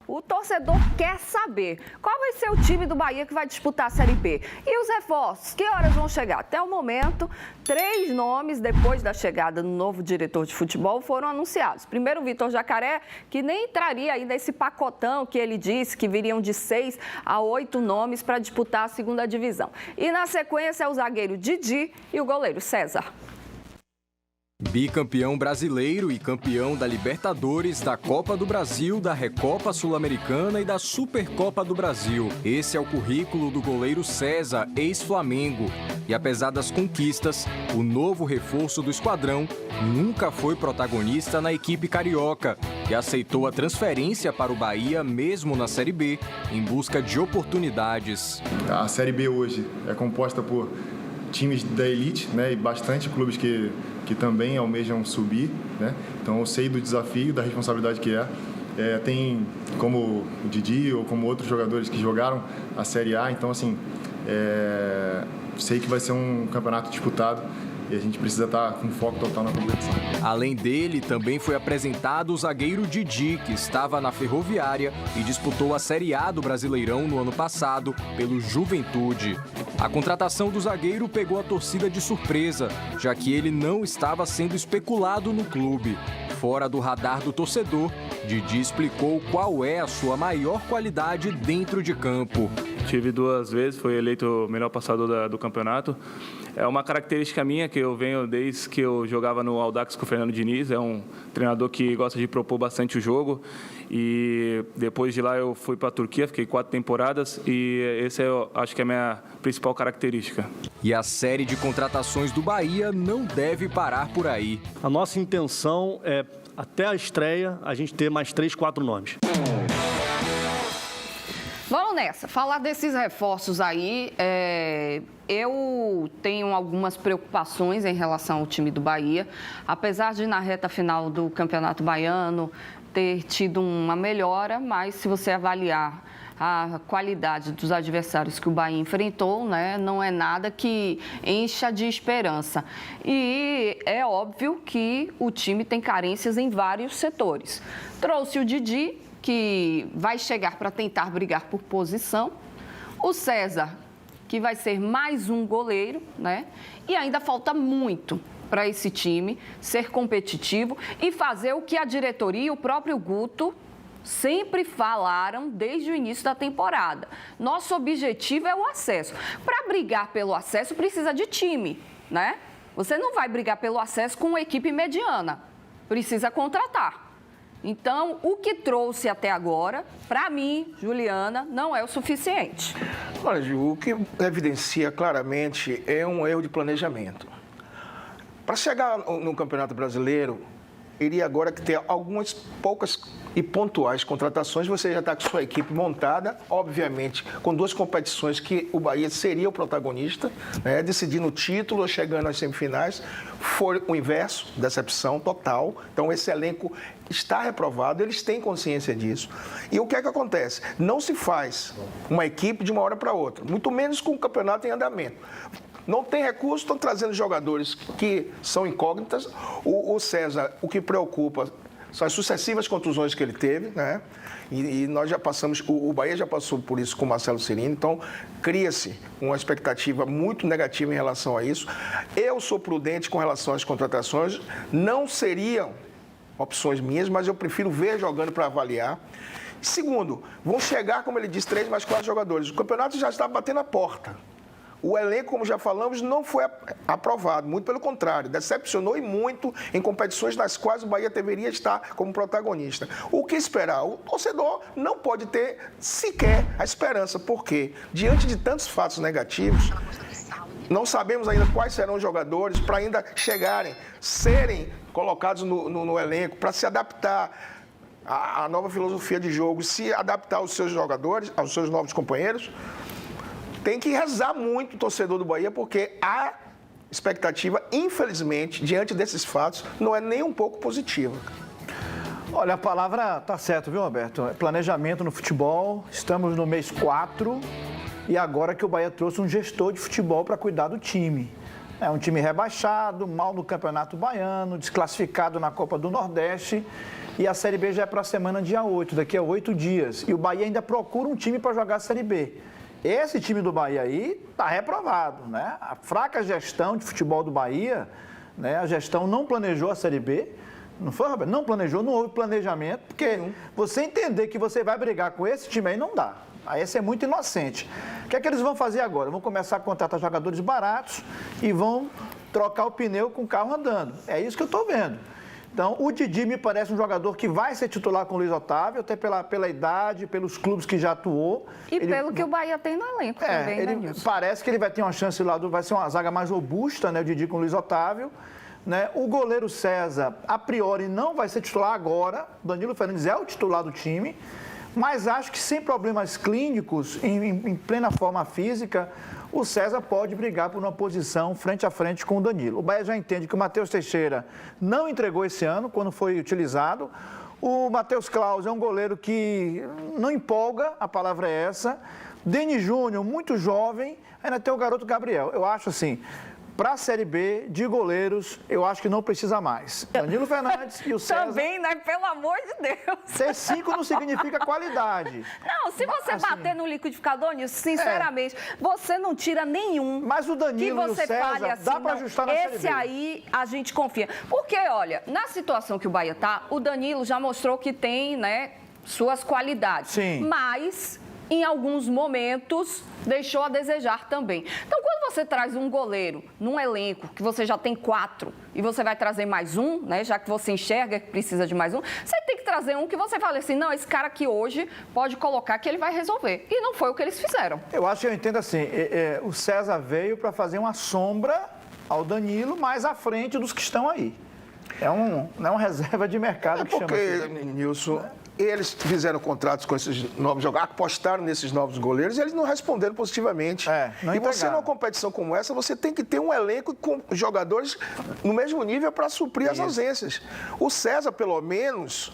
O torcedor quer saber qual vai ser o time do Bahia que vai disputar a Série B. E os reforços, que horas vão chegar? Até o momento, 3 nomes, depois da chegada do novo diretor de futebol, foram anunciados. Primeiro, o Vitor Jacaré, que nem entraria aí nesse pacotão que ele disse que viriam de 6 a 8 nomes para disputar a segunda divisão. E na sequência, é o zagueiro Didi e o goleiro César. Bicampeão brasileiro e campeão da Libertadores, da Copa do Brasil, da Recopa Sul-Americana e da Supercopa do Brasil. Esse é o currículo do goleiro César, ex-Flamengo. E apesar das conquistas, o novo reforço do esquadrão nunca foi protagonista na equipe carioca e aceitou a transferência para o Bahia mesmo na Série B, em busca de oportunidades. A Série B hoje é composta por times da elite, né, e bastante clubes que também almejam subir, né? Então eu sei do desafio, da responsabilidade que é. Tem como o Didi ou como outros jogadores que jogaram a Série A, então assim, sei que vai ser um campeonato disputado e a gente precisa estar com foco total na competição. Além dele, também foi apresentado o zagueiro Didi, que estava na Ferroviária e disputou a Série A do Brasileirão no ano passado pelo Juventude. A contratação do zagueiro pegou a torcida de surpresa, já que ele não estava sendo especulado no clube. Fora do radar do torcedor, Didi explicou qual é a sua maior qualidade dentro de campo. Tive 2 vezes, foi eleito o melhor passador do campeonato. É uma característica minha que eu venho desde que eu jogava no Audax com o Fernando Diniz. É um treinador que gosta de propor bastante o jogo. E depois de lá eu fui para a Turquia, fiquei 4 temporadas e essa eu acho que é a minha principal característica. E a série de contratações do Bahia não deve parar por aí. A nossa intenção é, até a estreia, a gente ter mais 3, 4 nomes. Vamos nessa, falar desses reforços aí. Eu tenho algumas preocupações em relação ao time do Bahia. Apesar de, na reta final do Campeonato Baiano, ter tido uma melhora, mas se você avaliar a qualidade dos adversários que o Bahia enfrentou, né, não é nada que encha de esperança. E é óbvio que o time tem carências em vários setores. Trouxe o Didi, que vai chegar para tentar brigar por posição. O César, que vai ser mais um goleiro, né? E ainda falta muito para esse time ser competitivo e fazer o que a diretoria e o próprio Guto sempre falaram desde o início da temporada. Nosso objetivo é o acesso. Para brigar pelo acesso, precisa de time, né? Você não vai brigar pelo acesso com uma equipe mediana. Precisa contratar. Então, o que trouxe até agora, para mim, Juliana, não é o suficiente. Olha, Ju, o que evidencia claramente é um erro de planejamento. Para chegar no Campeonato Brasileiro, iria agora que ter algumas poucas e pontuais contratações. Você já está com sua equipe montada, obviamente, com 2 competições que o Bahia seria o protagonista, né, decidindo o título, chegando às semifinais. Foi o inverso, decepção total. Então, esse elenco está reprovado, eles têm consciência disso. E o que é que acontece? Não se faz uma equipe de uma hora para outra, muito menos com o campeonato em andamento. Não tem recurso, estão trazendo jogadores que são incógnitas. O César, o que preocupa são as sucessivas contusões que ele teve, né? E nós já passamos, o Bahia já passou por isso com o Marcelo Cirino, então cria-se uma expectativa muito negativa em relação a isso. Eu sou prudente com relação às contratações, não seriam opções minhas, mas eu prefiro ver jogando para avaliar. Segundo, vão chegar, como ele disse, 3 mais 4 jogadores. O campeonato já está batendo a porta. O elenco, como já falamos, não foi aprovado, muito pelo contrário, decepcionou e muito em competições nas quais o Bahia deveria estar como protagonista. O que esperar? O torcedor não pode ter sequer a esperança, porque diante de tantos fatos negativos, não sabemos ainda quais serão os jogadores para ainda chegarem, serem colocados no elenco, para se adaptar à nova filosofia de jogo, se adaptar aos seus jogadores, aos seus novos companheiros. Tem que rezar muito o torcedor do Bahia, porque a expectativa, infelizmente, diante desses fatos, não é nem um pouco positiva. Olha, a palavra tá certa, viu, Roberto? É planejamento no futebol, estamos no mês 4 e agora que o Bahia trouxe um gestor de futebol para cuidar do time. É um time rebaixado, mal no Campeonato Baiano, desclassificado na Copa do Nordeste E a Série B já é para a semana dia 8, daqui a 8 dias. E o Bahia ainda procura um time para jogar a Série B. Esse time do Bahia aí está reprovado, né? A fraca gestão de futebol do Bahia, né? A gestão não planejou a Série B. Não foi, Roberto? Não planejou, não houve planejamento, porque você entender que você vai brigar com esse time aí não dá. Aí esse é muito inocente. O que é que eles vão fazer agora? Vão começar a contratar jogadores baratos e vão trocar o pneu com o carro andando. É isso que eu estou vendo. Então, o Didi me parece um jogador que vai ser titular com o Luiz Otávio, até pela idade, pelos clubes que já atuou. E pelo que o Bahia tem no elenco também, né, Nilson? Parece que ele vai ter uma chance lá, vai ser uma zaga mais robusta, né, o Didi com o Luiz Otávio. Né? O goleiro César, a priori, não vai ser titular agora. Danilo Fernandes é o titular do time. Mas acho que sem problemas clínicos, em plena forma física, o César pode brigar por uma posição frente a frente com o Danilo. O Bahia já entende que o Matheus Teixeira não entregou esse ano, quando foi utilizado. O Matheus Claus é um goleiro que não empolga, a palavra é essa. Denis Júnior, muito jovem, ainda tem o garoto Gabriel. Eu acho assim, para a Série B de goleiros, eu acho que não precisa mais. Danilo Fernandes e o César... Também, né? Pelo amor de Deus. Ser 5 não significa qualidade. Não, se você bater no liquidificador, Nilson, sinceramente, você não tira nenhum. Mas o Danilo que você e o César, fale assim, dá para ajustar na Série B. Esse aí a gente confia. Porque, olha, na situação que o Bahia tá, o Danilo já mostrou que tem, né, suas qualidades. Sim. Mas, em alguns momentos, deixou a desejar também. Então, quando você traz um goleiro num elenco que você já tem 4 e você vai trazer mais um, né, já que você enxerga que precisa de mais um, você tem que trazer um que você fale assim, não, esse cara aqui hoje pode colocar que ele vai resolver. E não foi o que eles fizeram. Eu acho que eu entendo assim, o César veio para fazer uma sombra ao Danilo mais à frente dos que estão aí. Não é uma reserva de mercado que chama assim. Porque, Nilson, eles fizeram contratos com esses novos jogadores, apostaram nesses novos goleiros e eles não responderam positivamente. Não e você, entregaram. numa competição como essa, você tem que ter um elenco com jogadores no mesmo nível para suprir as ausências. O César, pelo menos,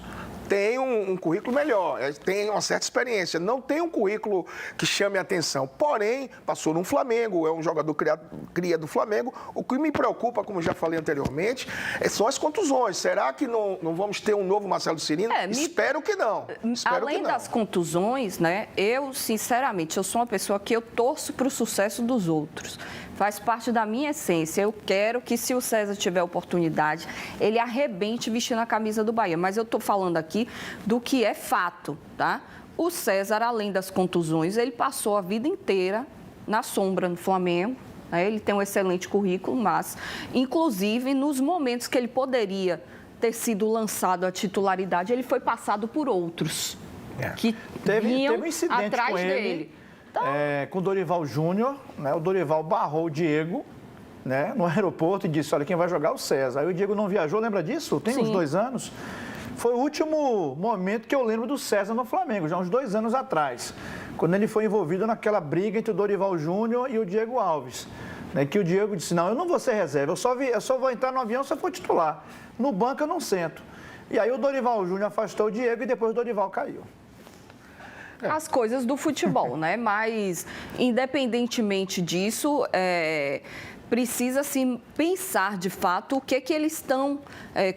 tem um currículo melhor, tem uma certa experiência, não tem um currículo que chame a atenção. Porém, passou no Flamengo, é um jogador cria do Flamengo. O que me preocupa, como já falei anteriormente, são as contusões. Será que não vamos ter um novo Marcelo Cirino? Espero que não. Além das contusões, né, eu, sinceramente, eu sou uma pessoa que eu torço para o sucesso dos outros. Faz parte da minha essência. Eu quero que, se o César tiver oportunidade, ele arrebente vestindo a camisa do Bahia. Mas eu estou falando aqui do que é fato, tá? O César, além das contusões, ele passou a vida inteira na sombra no Flamengo. Né? Ele tem um excelente currículo, mas, inclusive, nos momentos que ele poderia ter sido lançado à titularidade, ele foi passado por outros que vinham um incidente atrás com ele. dele. Então... com o Dorival Júnior, né? O Dorival barrou o Diego, né, no aeroporto e disse, olha, quem vai jogar é o César. Aí o Diego não viajou, lembra disso? Tem uns 2 anos. Foi o último momento que eu lembro do César no Flamengo, já uns 2 anos atrás, quando ele foi envolvido naquela briga entre o Dorival Júnior e o Diego Alves. Né, que o Diego disse, não, eu não vou ser reserva, eu só vou entrar no avião se eu for titular. No banco eu não sento. E aí o Dorival Júnior afastou o Diego e depois o Dorival caiu. As coisas do futebol, né? Mas, independentemente disso, precisa-se pensar, de fato, o que eles estão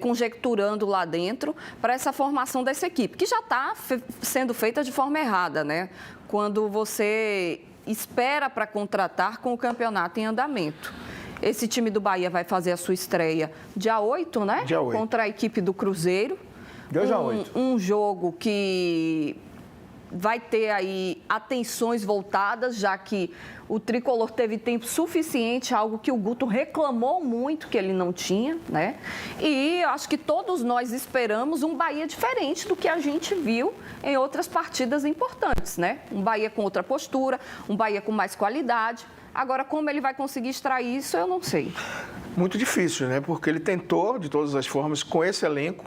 conjecturando lá dentro para essa formação dessa equipe, que já está sendo feita de forma errada, né? Quando você espera para contratar com o campeonato em andamento. Esse time do Bahia vai fazer a sua estreia dia 8, né? Dia 8. Contra a equipe do Cruzeiro. Dia 8. Um jogo que vai ter aí atenções voltadas, já que o Tricolor teve tempo suficiente, algo que o Guto reclamou muito que ele não tinha, né? E eu acho que todos nós esperamos um Bahia diferente do que a gente viu em outras partidas importantes, né? Um Bahia com outra postura, um Bahia com mais qualidade. Agora, como ele vai conseguir extrair isso, eu não sei. Muito difícil, né? Porque ele tentou, de todas as formas, com esse elenco.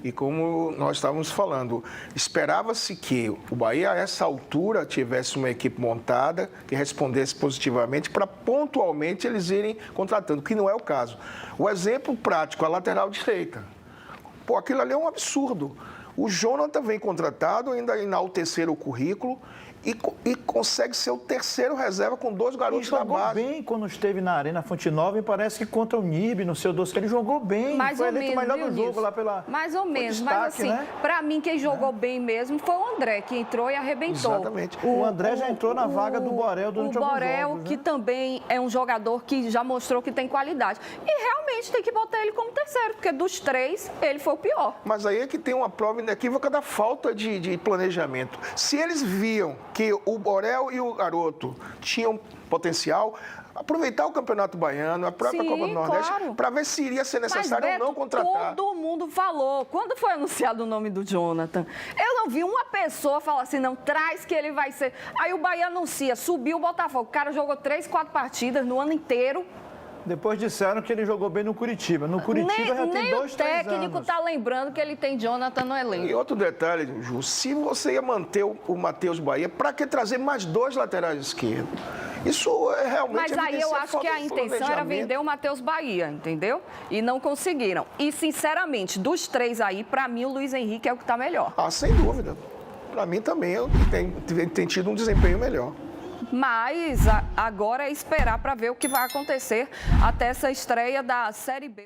E como nós estávamos falando, esperava-se que o Bahia, a essa altura, tivesse uma equipe montada que respondesse positivamente para pontualmente eles irem contratando, que não é o caso. O exemplo prático, a lateral direita. Pô, aquilo ali é um absurdo. O Jonathan vem contratado, ainda enaltecer o currículo e consegue ser o terceiro reserva com 2 E garotos da jogou base. bem quando esteve na Arena Fonte Nova e parece que contra o NIRB, no seu doce, que ele jogou bem. Mais foi ou eleito o menos, melhor viu, do jogo Nilson? lá pela... Mais ou foi menos, destaque, mas assim, né? pra mim quem jogou bem mesmo foi o André, que entrou e arrebentou. Exatamente. O André já entrou na vaga do Borel durante alguns Borel, jogos, né? que também é um jogador que já mostrou que tem qualidade. E realmente tem que botar ele como terceiro, porque dos 3, ele foi o pior. Mas aí é que tem uma prova inequívoca da falta de planejamento. Se eles viam que o Borel e o garoto tinham potencial, aproveitar o Campeonato Baiano, a própria Sim, Copa do Nordeste, claro. para ver se iria ser Mas, necessário Beto, ou não contratar. todo mundo falou. Quando foi anunciado o nome do Jonathan, eu não vi uma pessoa falar assim, não, traz que ele vai ser. Aí o Bahia anuncia, subiu o Botafogo. O cara jogou 3, 4 partidas no ano inteiro. Depois disseram que ele jogou bem no Curitiba. No Curitiba já tem nem 2, 3 anos. o técnico tá lembrando que ele tem Jonathan no E elenco. outro detalhe, Ju, se você ia manter o Matheus Bahia, para que trazer mais 2 laterais esquerdos? Isso é realmente Mas aí eu evidencia acho falta que a de intenção era planejamento. vender o Matheus Bahia, entendeu? E não conseguiram. E, sinceramente, dos 3 aí, pra mim, o Luiz Henrique é o que tá melhor. Ah, sem dúvida. Para mim também tem tido um desempenho melhor. Mas agora é esperar para ver o que vai acontecer até essa estreia da Série B.